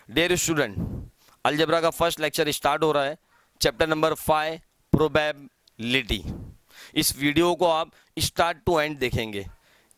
Dear student, algebra का first lecture start हो रहा है। Chapter number 5 probability. इस वीडियो को आप स्टार्ट टू एंड देखेंगे,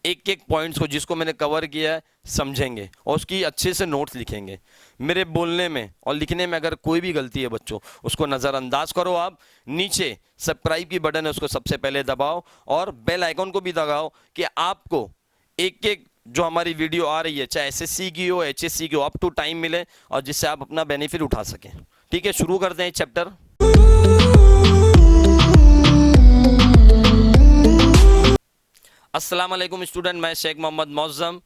एक एक पॉइंट्स को जिसको मैंने कवर किया है समझेंगे और उसकी अच्छे से नोट्स लिखेंगे। मेरे बोलने में और लिखने में अगर कोई भी गलती है बच्चों, उसको नज़रअंदाज करो। आप नीचे सब्सक्राइब की बटन है, उसको सबसे पहले दबाओ और बेल आइकॉन को भी दबाओ कि आपको एक एक जो हमारी वीडियो आ रही है, चाहे एसएससी की हो, एचएससी की हो, अप टू टाइम मिले और जिससे आप अपना बेनिफिट उठा सकें। ठीक है, शुरू करते हैं चैप्टर। अस्सलाम वालेकुम स्टूडेंट, मैं शेख मोहम्मद मौज़म।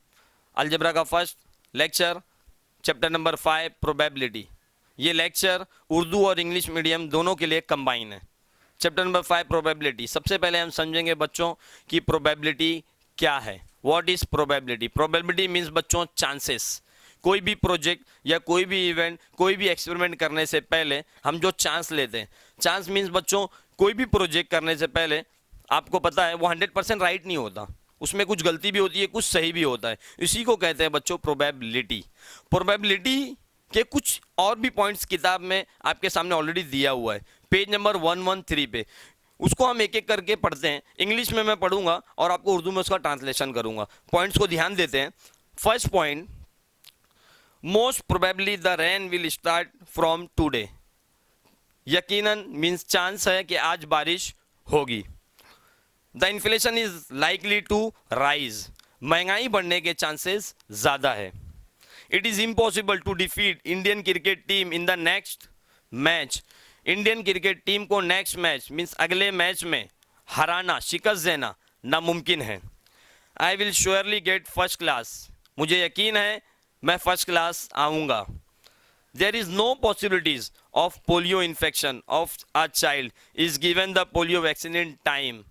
अलजेब्रा का first lecture chapter number 5 probability. ये लेक्चर उर्दू और इंग्लिश मीडियम दोनों के लिए कंबाइन है। Chapter number 5 probability. सबसे पहले हम समझेंगे बच्चों कि प्रोबेबिलिटी क्या है। What is probability? Probability means बच्चों चांसेस। कोई भी प्रोजेक्ट या कोई भी इवेंट, कोई भी एक्सपेरिमेंट करने से पहले हम जो चांस लेते हैं, चांस मीन्स बच्चों कोई भी प्रोजेक्ट करने से पहले आपको पता है वो 100% राइट नहीं होता, उसमें कुछ गलती भी होती है, कुछ सही भी होता है। इसी को कहते हैं बच्चों प्रोबेबिलिटी। प्रोबेबिलिटी के कुछ और भी पॉइंट्स किताब में आपके सामने ऑलरेडी दिया हुआ है, पेज नंबर 113 पे। उसको हम एक एक करके पढ़ते हैं। इंग्लिश में मैं पढ़ूंगा और आपको उर्दू में उसका ट्रांसलेशन करूंगा। पॉइंट्स को ध्यान देते हैं। First point, most probably the rain will start from today. यकीनन मीन्स चांस है कि आज बारिश होगी। The inflation is likely to rise. महंगाई बढ़ने के चांसेस ज्यादा है। It is impossible to defeat Indian cricket team in the next match. Indian cricket team को नेक्स्ट मैच मीन्स अगले मैच में हराना, शिकस्त देना नामुमकिन है। I will surely get first class. मुझे यकीन है मैं फर्स्ट क्लास आऊँगा। There is no possibilities of polio infection of a child is given the polio vaccine in time.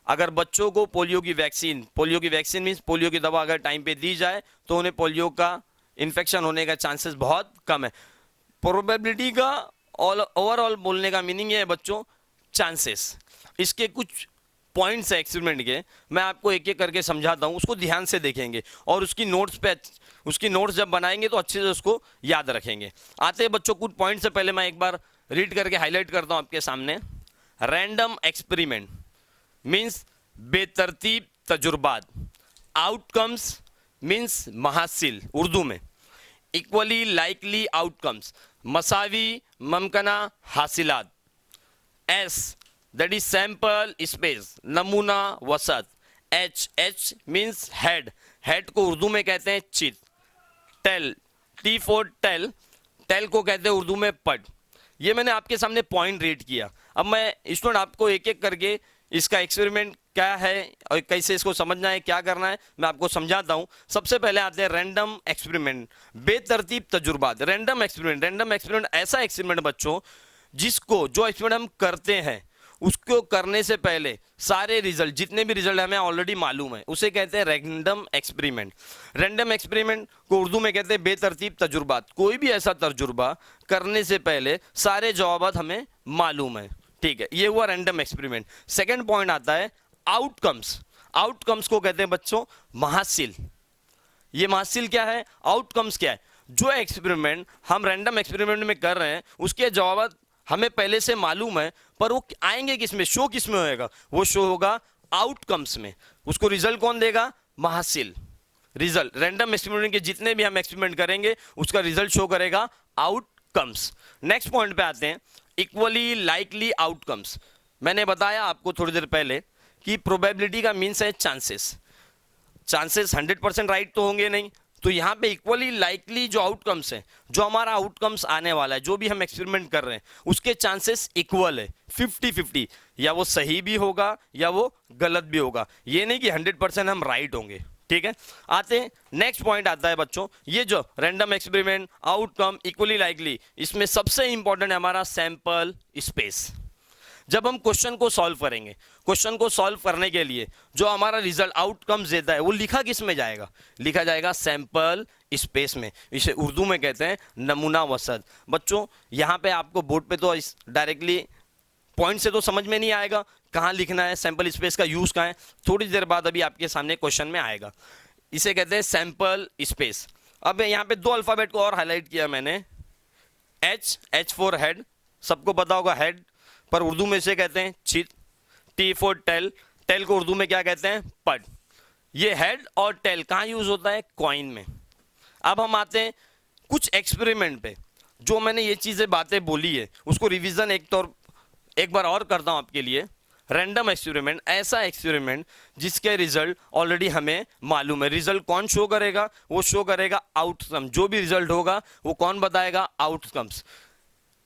अगर बच्चों को पोलियो की वैक्सीन मीन्स पोलियो की दवा अगर टाइम पे दी जाए तो उन्हें पोलियो का इन्फेक्शन होने का चांसेस बहुत कम है। प्रोबेबिलिटी का ओवरऑल बोलने का मीनिंग ये है बच्चों चांसेस। इसके कुछ पॉइंट्स है एक्सपेरिमेंट के, मैं आपको एक एक करके समझाता हूँ, उसको ध्यान से देखेंगे और उसकी नोट्स जब बनाएंगे तो अच्छे से उसको याद रखेंगे। आते हैं बच्चों कुछ पॉइंट से पहले मैं एक बार रीड करके हाईलाइट करता हूँ आपके सामने। रैंडम एक्सपेरिमेंट मीन्स बेतरतीब तजुर्बात। आउटकम्स मीन्स महासिल उर्दू में। इक्वली लाइकली आउटकम्स मसावी ममकना हासिलात। S that is sample space नमूना वसत। एच मीन्स हेड को उर्दू में कहते हैं चित। टेल टी फॉर टेल को कहते हैं उर्दू में पट। ये मैंने आपके सामने पॉइंट रीड किया। अब मैं स्टूडेंट आपको एक एक करके इसका एक्सपेरिमेंट क्या है और कैसे इसको समझना है, क्या करना है, मैं आपको समझाता हूं। सबसे पहले आते हैं रैंडम एक्सपेरिमेंट, बेतरतीब तजुर्बात। रैंडम एक्सपेरिमेंट ऐसा एक्सपेरिमेंट बच्चों जिसको जो एक्सपेरिमेंट हम करते हैं उसको करने से पहले सारे रिजल्ट, जितने भी रिजल्ट हमें ऑलरेडी मालूम है, उसे कहते हैं रैंडम एक्सपेरिमेंट। रैंडम एक्सपेरिमेंट को उर्दू में कहते हैं बेतरतीब तजुर्बात। कोई भी ऐसा तजुर्बा करने से पहले सारे जवाबात हमें मालूम है। ठीक है, ये हुआ रैंडम एक्सपेरिमेंट। सेकंड पॉइंट आता है आउटकम्स। आउटकम्स को कहते हैं बच्चों महासिल। ये महासिल क्या है, आउटकम्स क्या है? जो एक्सपेरिमेंट हम रैंडम एक्सपेरिमेंट में कर रहे हैं उसके जवाब हमें पहले से मालूम है, पर वो आएंगे किसमें, शो किसमें होएगा? वो शो होगा आउटकम्स में। उसको रिजल्ट कौन देगा? महासिल। रिजल्ट रैंडम एक्सपेरिमेंट के जितने भी हम एक्सपेरिमेंट करेंगे उसका रिजल्ट शो करेगा आउटकम्स। नेक्स्ट पॉइंट पे आते हैं, इक्वली लाइकली आउटकम्स। मैंने बताया आपको थोड़ी देर पहले कि प्रोबेबिलिटी का मीन्स है चांसेस। 100% राइट तो होंगे नहीं, तो यहाँ पे इक्वली लाइकली जो आउटकम्स है, जो हमारा आउटकम्स आने वाला है, जो भी हम एक्सपेरिमेंट कर रहे हैं उसके चांसेस इक्वल है, 50-50। या वो सही भी होगा या वो गलत भी होगा, ये नहीं कि 100% हम राइट होंगे। ठीक है, आते हैं नेक्स्ट पॉइंट आता है बच्चों, ये जो random experiment, outcome, equally likely, इसमें सबसे इंपॉर्टेंट है हमारा सैंपल स्पेस। जब हम क्वेश्चन को सॉल्व करेंगे, क्वेश्चन को सॉल्व करने के लिए जो हमारा रिजल्ट आउटकम्स देता है वो लिखा किस में जाएगा? लिखा जाएगा सैंपल स्पेस में। इसे उर्दू में कहते हैं नमूना वसत। बच्चों यहाँ पे आपको बोर्ड पे तो डायरेक्टली पॉइंट से तो समझ में नहीं आएगा कहाँ लिखना है, सैंपल स्पेस का यूज कहाँ है, थोड़ी देर बाद अभी आपके सामने क्वेश्चन में आएगा। इसे कहते हैं सैंपल स्पेस। अब यहाँ पे दो अल्फाबेट को और हाईलाइट किया मैंने, H फॉर हेड, सबको पता होगा हेड, पर उर्दू में से कहते हैं चित। T फॉर टेल, टेल को उर्दू में क्या कहते हैं, पट। ये हेड और टेल कहाँ यूज होता है, कॉइन में। अब हम आते हैं कुछ एक्सपेरिमेंट पे। जो मैंने ये चीजें बातें बोली है उसको रिवीजन एक बार और करता हूं आपके लिए। रैंडम एक्सपेरिमेंट, ऐसा एक्सपेरिमेंट जिसके रिजल्ट ऑलरेडी हमें मालूम है। रिजल्ट कौन शो करेगा, वो शो करेगा आउटकम। जो भी रिजल्ट होगा वो कौन बताएगा, outcomes.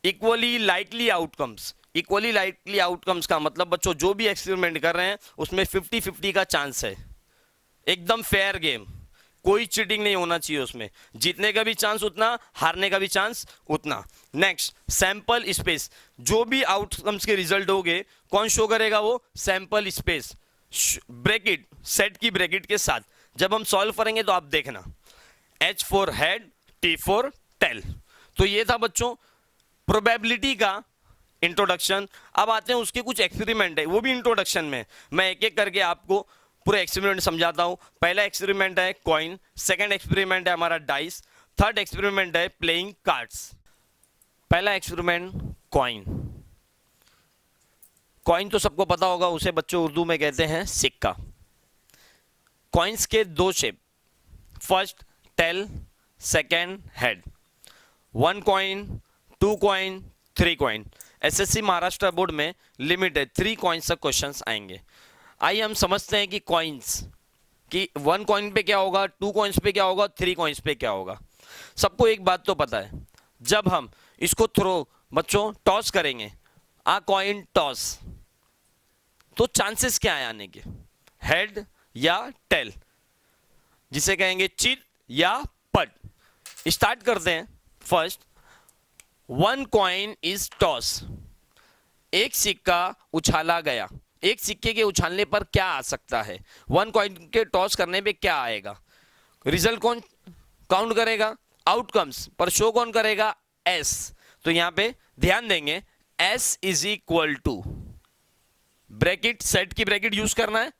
Equally likely outcomes, equally likely outcomes का मतलब बच्चों जो भी एक्सपेरिमेंट कर रहे हैं उसमें 50-50 का चांस है, एकदम फेयर गेम, कोई चीटिंग नहीं होना चाहिए उसमें। जीतने का भी चांस उतना, हारने का भी चांस उतना। नेक्स्ट, सैंपल स्पेस, जो भी आउटकम्स के रिजल्ट होंगे कौन शो करेगा, वो सैंपल स्पेस, ब्रैकेट, सेट की ब्रैकेट के साथ। जब हम सॉल्व करेंगे तो आप देखना, H for head, T for tail. तो ये था बच्चों प्रोबेबिलिटी का इंट्रोडक्शन। अब आते हैं उसके कुछ एक्सपेरिमेंट है, वो भी इंट्रोडक्शन में। मैं एक एक करके आपको पूरा एक्सपेरिमेंट समझाता हूं। पहला एक्सपेरिमेंट है कॉइन, सेकंड एक्सपेरिमेंट है हमारा डाइस, थर्ड एक्सपेरिमेंट है प्लेइंग कार्ड्स। पहला एक्सपेरिमेंट कॉइन। कॉइन तो सबको पता होगा, उसे बच्चों उर्दू में कहते हैं सिक्का। कॉइन्स के दो shape, first tail, second head. 1 coin, 2 coin, 3 coin. SSC Maharashtra board में लिमिटेड 3 कॉइन्स तक क्वेश्चंस आएंगे। आइए हम समझते हैं कि कॉइन्स कि 1 कॉइन पे क्या होगा, 2 कॉइन्स पे क्या होगा, 3 कॉइन्स पे क्या होगा। सबको एक बात तो पता है, जब हम इसको थ्रो बच्चों टॉस करेंगे, आ कॉइन टॉस, तो चांसेस क्या है आने के, हेड या टेल, जिसे कहेंगे चित या पट। स्टार्ट करते हैं। फर्स्ट, 1 कॉइन इज टॉस, एक सिक्का उछाला गया। एक सिक्के के उछालने पर क्या आ सकता है, 1 कॉइन के टॉस करने पे क्या आएगा। रिजल्ट कौन काउंट करेगा, आउटकम्स, पर शो कौन करेगा, एस। तो यहां पे ध्यान देंगे, S is equal to bracket, set की ब्रैकेट यूज करना है,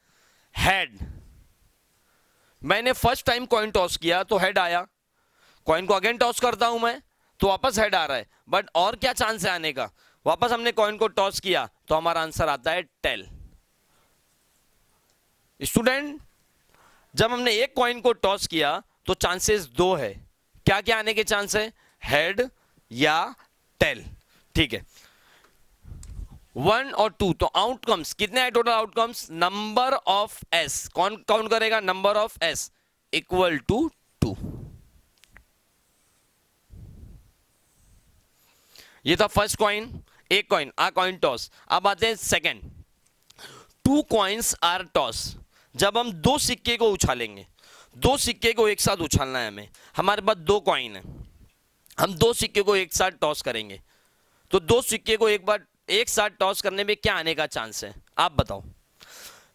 हेड। मैंने फर्स्ट टाइम कॉइन टॉस किया तो हेड आया, कॉइन को अगेन टॉस करता हूं मैं तो वापस हेड आ रहा है। बट और क्या चांस है आने का, वापस हमने कॉइन को टॉस किया तो हमारा आंसर आता है टेल। स्टूडेंट, जब हमने एक कॉइन को टॉस किया तो चांसेस 2 है, क्या क्या आने के चांस है, हेड या टेल। ठीक है, 1 और 2, तो आउटकम्स कितने आए total outcomes, number of S, कौन काउंट करेगा, number of S equal to 2। ये था फर्स्ट कॉइन, एक कॉइन, आ कॉइन टॉस। अब आते हैं सेकंड, 2 कॉइन्स आर टॉस, जब हम 2 सिक्के को उछालेंगे, 2 सिक्के को एक साथ उछालना है हमें। हमारे पास 2 कॉइन है, हम 2 सिक्के को एक साथ टॉस करेंगे, तो 2 सिक्के को एक बार एक साथ टॉस करने में क्या आने का चांस है, आप बताओ।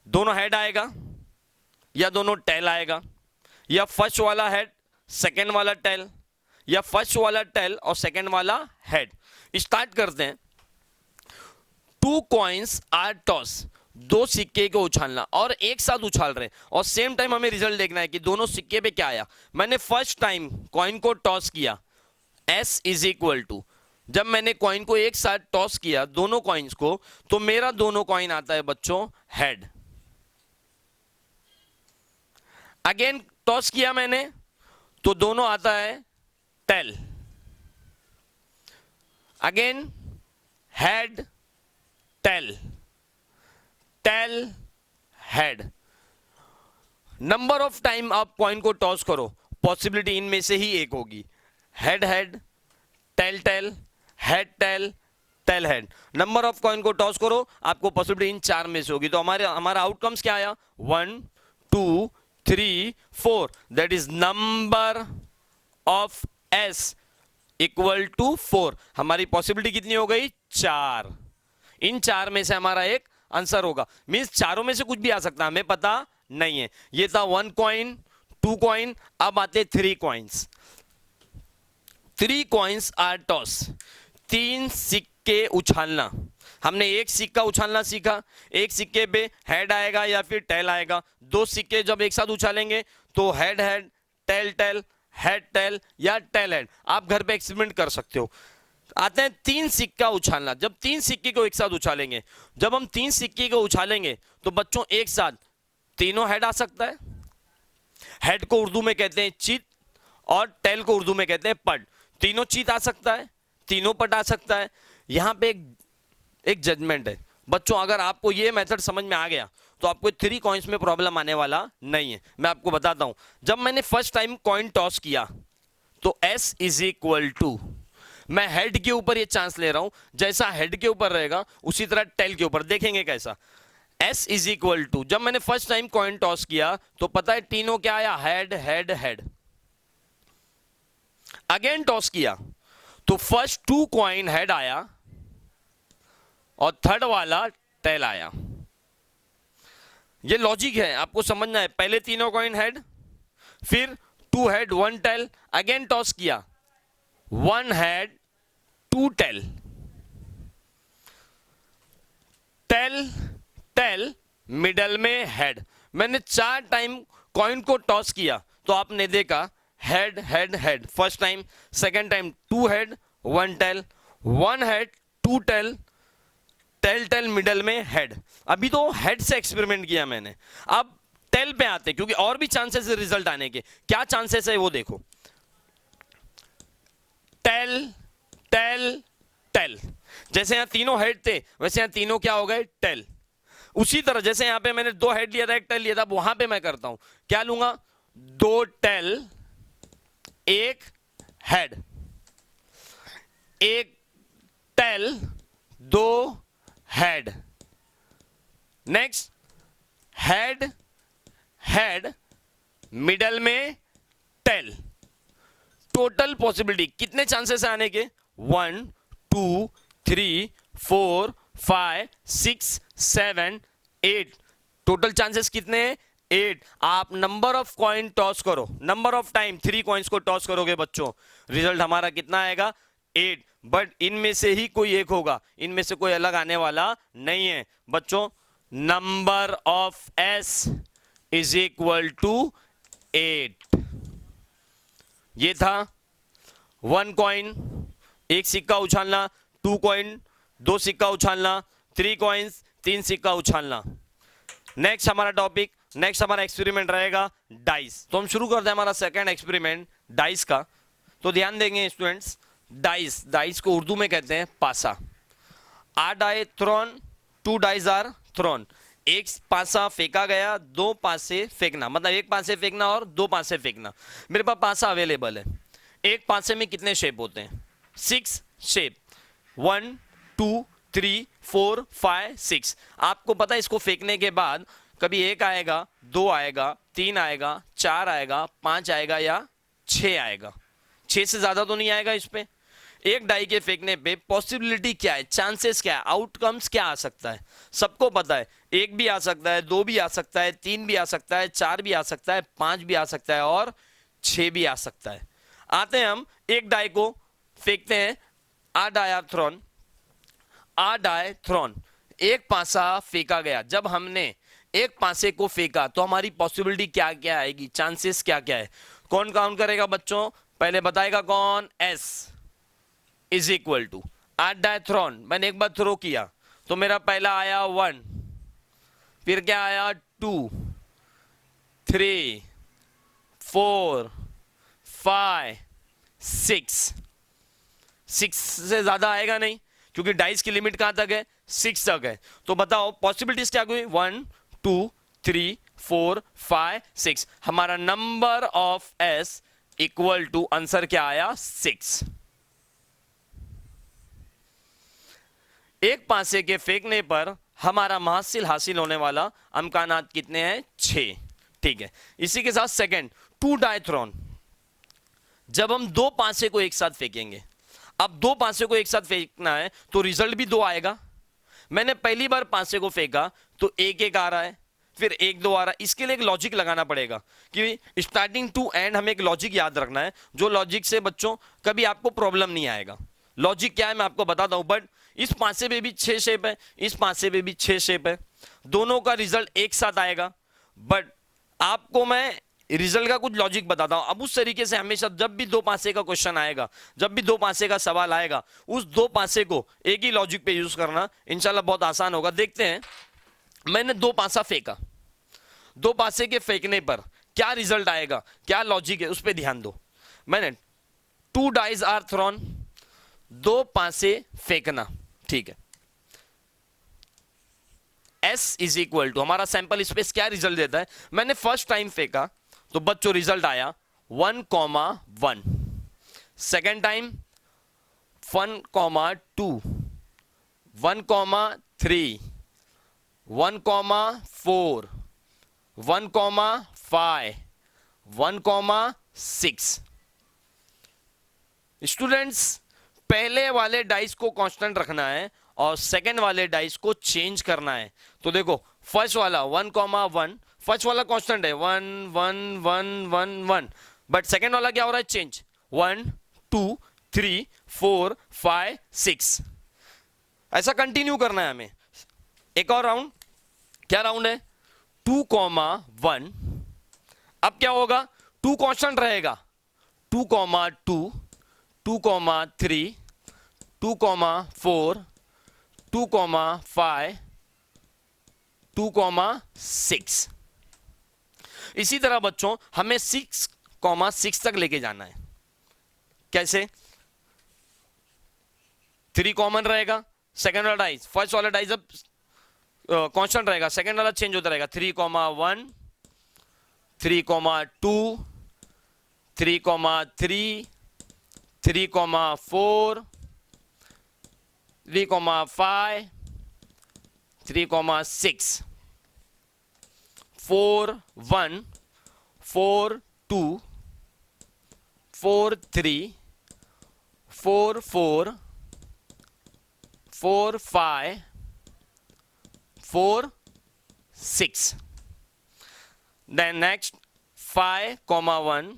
दोनों हेड आएगा या दोनों टेल आएगा, या फर्स्ट वाला हेड सेकंड वाला टेल, या फर्स्ट वाला टेल और सेकंड वाला हेड। स्टार्ट करते हैं। 2 कॉइन्स आर टॉस, 2 सिक्के को उछालना और एक साथ उछाल रहे हैं, और सेम टाइम हमें रिजल्ट देखना है कि दोनों सिक्के पे क्या आया। मैंने फर्स्ट टाइम कॉइन को टॉस किया, एस इज इक्वल टू, जब मैंने कॉइन को एक साथ टॉस किया दोनों कॉइन्स को, तो मेरा दोनों कॉइन आता है बच्चों हेड। अगेन टॉस किया मैंने तो दोनों आता है tail. Again head tail, tail head. Number of time आप कॉइन को टॉस करो, पॉसिबिलिटी इनमें से ही एक होगी, head head, tail tail, head tail, tail head. Number of coin को टॉस करो, आपको पॉसिबिलिटी इन 4 में से होगी। तो हमारा आउटकम्स क्या आया, 1 2 3 4, that is number of S equal to 4। हमारी पॉसिबिलिटी कितनी हो गई, 4। इन 4 में से हमारा एक आंसर होगा, मींस चारों में से कुछ भी आ सकता है, हमें पता नहीं है। ये था 1 कॉइन, 2 कॉइन। अब आते 3 कॉइन्स। 3 कॉइन्स आर टॉस, 3 सिक्के उछालना। हमने एक सिक्का उछालना सीखा, एक सिक्के पे हेड आएगा या फिर टेल आएगा। 2 सिक्के जब एक साथ उछालेंगे तो head head, tail tail, head tail या टेल हेड, आप घर पे एक्सपेरिमेंट कर सकते हो। आते हैं तीन सिक्का उछालना। जब तीन सिक्के को एक साथ उछालेंगे, जब हम तीन सिक्के को उछालेंगे तो बच्चों एक साथ तीनों हेड आ सकता है। हेड को उर्दू में कहते हैं चित और टेल को उर्दू में कहते हैं पट। तीनों चित आ सकता है, तीनों पट आ सकता है। यहां पे एक जजमेंट है बच्चों, अगर आपको ये मेथड समझ में आ गया तो आपको 3 कॉइन्स में प्रॉब्लम आने वाला नहीं है। मैं आपको बताता हूं, जब मैंने फर्स्ट टाइम कॉइन टॉस किया तो S इज इक्वल टू, मैं हेड के ऊपर ये चांस ले रहा हूं, जैसा हेड के ऊपर रहेगा उसी तरह टेल के ऊपर, देखेंगे कैसा। S इज इक्वल टू, जब मैंने फर्स्ट टाइम कॉइन टॉस किया तो पता है तीनों क्या आया, head head head. Again toss किया तो फर्स्ट 2 कॉइन हेड आया और थर्ड वाला टेल आया। ये लॉजिक है, आपको समझना है। पहले तीनों कॉइन हेड, फिर 2 हेड 1 टेल, अगेन टॉस किया 1 head 2 tail, tail tail middle में हेड। मैंने 4 टाइम कॉइन को टॉस किया तो आपने देखा head head head. First time, second time 2 head 1 tail, 1 head 2 tail, tail tail middle में हेड। अभी तो हेड से एक्सपेरिमेंट किया मैंने, अब टेल पे आते क्योंकि और भी चांसेस है रिजल्ट आने के। क्या चांसेस है वो देखो, टेल टेल टेल। जैसे यहां तीनों हेड थे वैसे यहां तीनों क्या हो गए, टेल। उसी तरह जैसे यहां पे मैंने 2 हेड लिया था 1 टेल लिया था, वहां पे मैं करता हूं क्या लूंगा, 2 tail 1 head, 1 tail 2 head, next head head middle में टेल। टोटल पॉसिबिलिटी कितने चांसेस है आने के, 1 2 3 4 5 6 7 8। टोटल चांसेस कितने हैं, 8। आप नंबर ऑफ कॉइन टॉस करो, नंबर ऑफ टाइम 3 कॉइन्स को टॉस करोगे बच्चों, रिजल्ट हमारा कितना आएगा, 8। बट इनमें से ही कोई एक होगा, इनमें से कोई अलग आने वाला नहीं है बच्चों। Number of S is equal to 8। ये था 1 कॉइन 1 सिक्का उछालना, 2 कॉइन 2 सिक्का उछालना, 3 कॉइन्स 3 सिक्का उछालना। नेक्स्ट हमारा टॉपिक, नेक्स्ट हमारा एक्सपेरिमेंट रहेगा डाइस। तो हम शुरू करते हैं हमारा सेकंड एक्सपेरिमेंट डाइस का। तो ध्यान देंगे स्टूडेंट्स, डाइस, डाइस को उर्दू में कहते हैं पासा। A die thrown, 2 dice are thrown. एक पासा फेंका गया, 2 पासे फेंकना, मतलब एक पासे फेंकना और 2 पासे फेंकना। मेरे पास पासा अवेलेबल है। एक पासे में कितने शेप होते हैं, 6 शेप, 1 2 3 4 5 6। आपको पता है इसको फेंकने के बाद कभी 1 आएगा, 2 आएगा, 3 आएगा, 4 आएगा, 5 आएगा या 6 आएगा। 6 से ज्यादा तो नहीं आएगा इस पे। एक डाई के फेंकने पे पॉसिबिलिटी क्या है, चांसेस क्या है, आउटकम्स क्या आ सकता है, सबको पता है। 1 भी आ सकता है, 2 भी आ सकता है, 3 भी आ सकता है, 4 भी आ सकता है, 5 भी आ सकता है और 6 भी आ सकता है। आते हैं हम एक डाई को फेंकते हैं, आ डाई थ्रोन, आ डाई थ्रोन। एक पासा फेंका गया। जब हमने एक पासे को फेंका तो हमारी पॉसिबिलिटी क्या क्या आएगी, चांसेस क्या क्या है, कौन काउंट करेगा बच्चों, पहले बताएगा कौन, S is equal to a die thrown. मैंने एक बार थ्रो किया तो मेरा पहला आया 1, फिर क्या आया 2 3 4 5 6। 6 से ज्यादा आएगा नहीं क्योंकि डाइस की लिमिट कहां तक है, 6 तक है। तो बताओ पॉसिबिलिटीज क्या हुई, 1 2 3 4 5 6। हमारा number of S equal to, answer क्या आया, 6। एक पासे के फेंकने पर हमारा महासिल हासिल होने वाला अमकानात कितने हैं, 6। ठीक है, इसी के साथ सेकंड 2 डाई थ्रोन। जब हम 2 पासे को एक साथ फेंकेंगे, अब 2 पासे को एक साथ फेंकना है तो रिजल्ट भी 2 आएगा। मैंने पहली बार पासे को फेंका तो 1 1 आ रहा है, फिर 1 2 आ रहा है। इसके लिए एक लॉजिक लगाना पड़ेगा कि स्टार्टिंग टू एंड हमें एक लॉजिक याद रखना है, जो लॉजिक से बच्चों कभी आपको प्रॉब्लम नहीं आएगा। लॉजिक क्या है मैं आपको बताता हूं। बट इस पासे पे भी 6 शेप है, इस पासे पे भी 6 शेप है, दोनों का रिजल्ट एक साथ आएगा। बट आपको मैं रिजल्ट का कुछ लॉजिक बताता हूं। अब उस तरीके से हमेशा जब भी दो पासे का क्वेश्चन आएगा, जब भी दो पासे का सवाल आएगा, उस दो पासे को एक ही लॉजिक पे यूज करना इंशाल्लाह बहुत आसान होगा। देखते हैं, मैंने दो पासा फेंका, दो पासे के फेंकने पर क्या रिजल्ट आएगा, क्या लॉजिक है, उस पर ध्यान दो। मैंने टू डाइज आर थ्रोन, दो पासे फेंकना, ठीक है। S इज इक्वल टू, हमारा सैंपल स्पेस क्या रिजल्ट देता है, मैंने फर्स्ट टाइम फेंका तो बच्चों रिजल्ट आया 1,1, सेकेंड टाइम 1,2, 1,3, 1,4, 1,5, 1,6। स्टूडेंट्स, पहले वाले डाइस को कांस्टेंट रखना है और सेकेंड वाले डाइस को चेंज करना है। तो देखो फर्स्ट वाला 1,1, फर्स्ट वाला कांस्टेंट है 1 1 1 1 1, बट सेकेंड वाला क्या हो रहा है, चेंज 1 2 3 4 5 6। ऐसा कंटिन्यू करना है हमें। एक और राउंड, क्या राउंड है, 2,1। अब क्या होगा, 2 कांस्टेंट रहेगा, 2,2, 2,3, 2,4, 2,5, 2,6। इसी तरह बच्चों हमें 6,6 तक लेके जाना है। कैसे, 3 कॉमन रहेगा, सेकेंड वाला डाइस, फर्स्ट वाला डाइस अब कांस्टेंट रहेगा, सेकेंड वाला चेंज होता रहेगा, 3,1, 3,2, 3,3, 3,4, 3,5, 3,6, 4 1, 4 2, 4 3, 4 4, 4 5, 4 6. Then next 5,1,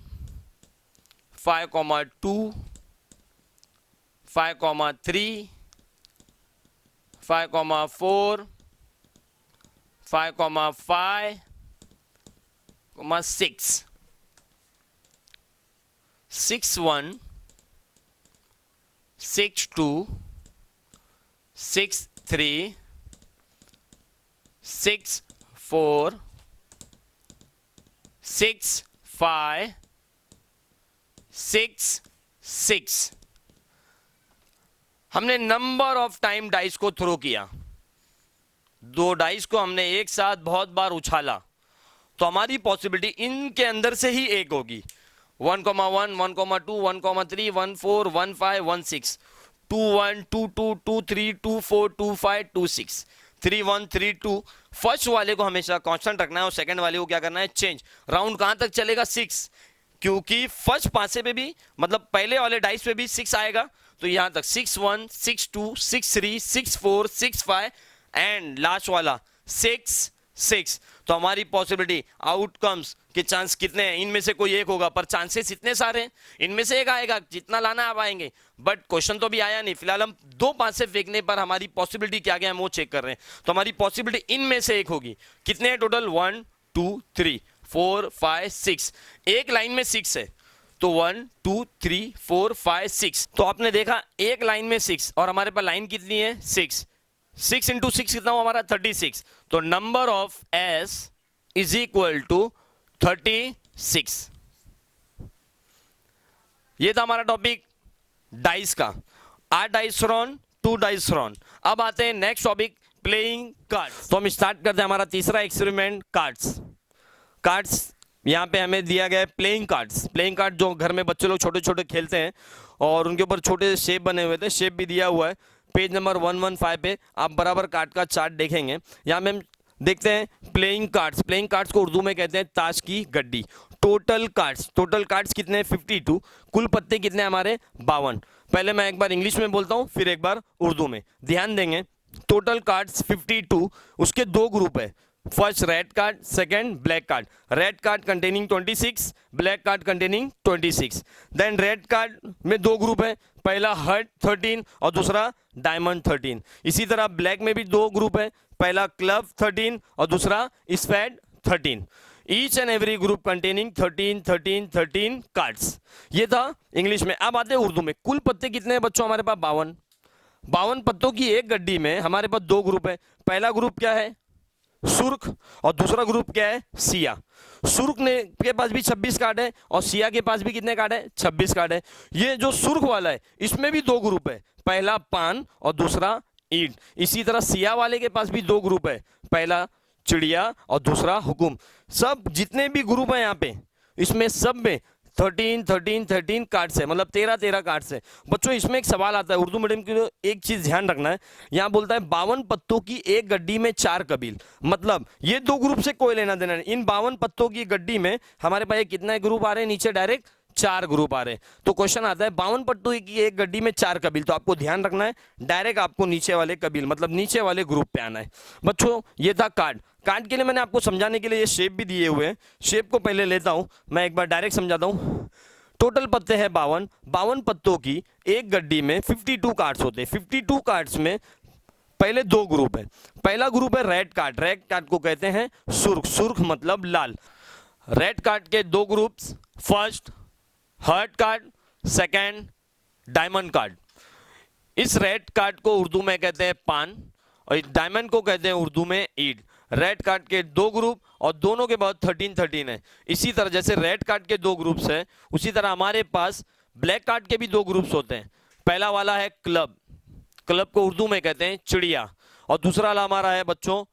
5,2, 5,3, 5,4, 5,5, 6, 6,1, 6,2, 6,3, 6,4, 6,5, 6,6। हमने नंबर ऑफ टाइम डाइस को थ्रो किया, दो डाइस को हमने एक साथ बहुत बार उछाला, तो हमारी पॉसिबिलिटी इनके अंदर से ही एक होगी। 1,1, 1,2, 1,3, 1,4, 1,5, 1,6, 2,1, 2,2, 2,3, 2,4, 2,5, 2,6, 3,1, 3,2। फर्स्ट वाले को हमेशा कांस्टेंट रखना है और सेकंड वाले को क्या करना है, चेंज। राउंड कहां तक चलेगा, 6, क्योंकि फर्स्ट पासे पे भी मतलब पहले वाले डाइस पे भी 6 आएगा, तो यहां तक 6,1, 6,2, 6,3, 6,4, 6,5 एंड लास्ट वाला 6,6। तो हमारी पॉसिबिलिटी आउटकम्स के चांस कितने हैं, इनमें से कोई एक होगा, पर चांसेस इतने सारे हैं, इनमें से एक आएगा, जितना लाना आप आएंगे। बट क्वेश्चन तो भी आया नहीं, फिलहाल हम दो पासे फेंकने पर हमारी पॉसिबिलिटी क्या क्या है वो चेक कर रहे हैं। तो हमारी पॉसिबिलिटी इनमें से एक होगी। कितने हैं टोटल, 1 2 3 4 5 6, एक लाइन में 6 है, तो 1 2 3 4 5 6। तो आपने देखा एक लाइन में 6 और हमारे पास लाइन कितनी है, 6 इंटू 6 कितना हुआ हमारा, 36। तो number of S is equal to 36। ये था हमारा टॉपिक डाइस का। 8 डाइस थ्रोन, 2 डाइस थ्रोन। अब आते हैं नेक्स्ट टॉपिक, प्लेइंग कार्ड्स। तो हम स्टार्ट करते हैं हमारा तीसरा एक्सपेरिमेंट, कार्ड्स। यहाँ पे हमें दिया गया है प्लेइंग कार्ड्स। प्लेइंग कार्ड जो घर में बच्चे लोग छोटे छोटे खेलते हैं और उनके ऊपर छोटे से शेप बने हुए थे, शेप भी दिया हुआ है। पेज नंबर 115 पे आप बराबर कार्ड का चार्ट देखेंगे। यहाँ में हम देखते हैं प्लेइंग कार्ड्स। प्लेइंग कार्ड्स को उर्दू में कहते हैं ताश की गड्डी। टोटल कार्ड्स कितने हैं, 52। कुल पत्ते कितने हमारे, 52। पहले मैं एक बार इंग्लिश में बोलता हूँ, फिर एक बार उर्दू में। ध्यान देंगे, टोटल कार्ड्स 52। उसके दो ग्रुप है, first red card, second black card. Red card containing 26, black card containing 26। Then red card में दो ग्रुप है, पहला हार्ट 13 और दूसरा डायमंड 13। इसी तरह ब्लैक में भी दो ग्रुप है, पहला क्लब 13 और दूसरा spade 13। Each and every group containing 13 13 13 cards. ये था इंग्लिश में। अब आते हैं उर्दू में। कुल पत्ते कितने हैं बच्चों हमारे पास? 52। 52 पत्तों की एक गड्डी में हमारे पास दो ग्रुप है। पहला ग्रुप क्या है? सुर्ख, और दूसरा ग्रुप क्या है? सिया। सुर्ख ने के पास भी 26 कार्ड है और सिया के पास भी कितने कार्ड है? 26 कार्ड है। ये जो सुर्ख वाला है इसमें भी दो ग्रुप है, पहला पान और दूसरा ईंट। इसी तरह सिया वाले के पास भी दो ग्रुप है, पहला चिड़िया और दूसरा हुकुम। सब जितने भी ग्रुप है यहाँ पे, इसमें सब में 13 13 13 कार्ड्स है, मतलब 13 13 कार्ड्स है। बच्चों इसमें एक सवाल आता है उर्दू मीडियम की, एक चीज ध्यान रखना है। यहाँ बोलता है 52 पत्तों की एक गड्डी में 4 कबील, मतलब ये दो ग्रुप से कोई लेना देना नहीं। इन 52 पत्तों की गड्डी में हमारे पास कितने ग्रुप आ रहे हैं? नीचे डायरेक्ट 4 ग्रुप आ रहे हैं। तो क्वेश्चन आता है 52 पत्तों की एक गड्डी में 4 कबील, तो आपको ध्यान रखना है डायरेक्ट आपको नीचे वाले कबील मतलब नीचे वाले ग्रुप पे आना है। बच्चों ये था कार्ड। कार्ड के लिए मैंने आपको समझाने के लिए ये शेप भी दिए हुए हैं, शेप को पहले लेता हूं, मैं एक बार डायरेक्ट समझाता हूं। टोटल पत्ते हैं 52। 52 पत्तों की एक गड्डी में 52 कार्ड्स होते हैं। 52 कार्ड्स में पहले दो ग्रुप है। पहला ग्रुप है रेड कार्ड। रेड कार्ड को कहते हैं सुर्ख। सुर्ख मतलब लाल। रेड कार्ड के दो groups, first heart card, second diamond card. इस रेड कार्ड को उर्दू में कहते हैं पान और इस डायमंड को कहते हैं उर्दू में ईद। रेड कार्ड के दो ग्रुप और दोनों के बाद 13 13 है। इसी तरह जैसे रेड कार्ड के दो ग्रुप्स हैं, उसी तरह हमारे पास ब्लैक कार्ड के भी दो ग्रुप्स होते हैं। पहला वाला है क्लब। क्लब को उर्दू में कहते हैं चिड़िया। और दूसरा वाला हमारा है बच्चों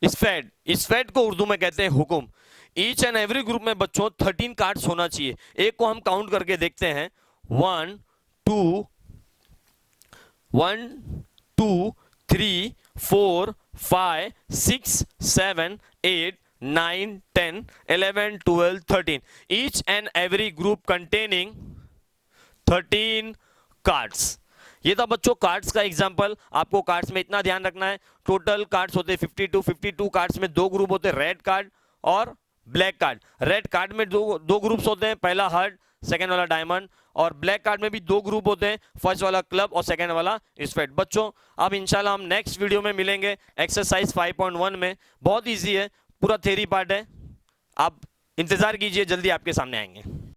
स्फेड। स्फेड को उर्दू में कहते हैं हुकुम। ईच एंड एवरी ग्रुप में बच्चों 13 कार्ड्स होना चाहिए। एक को हम काउंट करके देखते हैं। 1 2 1 2 3 4 5 6 7 8 9 10 11 12 13। Each and every group containing 13 cards. ये था बच्चों कार्ड्स का एग्जांपल। आपको कार्ड्स में इतना ध्यान रखना है, टोटल कार्ड्स होते हैं 52। 52 कार्ड्स में दो ग्रुप होते हैं, रेड कार्ड और ब्लैक कार्ड। रेड कार्ड में दो ग्रुप्स होते हैं, पहला हार्ट, सेकंड वाला डायमंड। और ब्लैक कार्ड में भी दो ग्रुप होते हैं, फर्स्ट वाला क्लब और सेकंड वाला स्फेड। बच्चों अब इंशाल्लाह हम नेक्स्ट वीडियो में मिलेंगे एक्सरसाइज 5.1 में। बहुत इजी है, पूरा थ्योरी पार्ट है, आप इंतजार कीजिए, जल्दी आपके सामने आएंगे।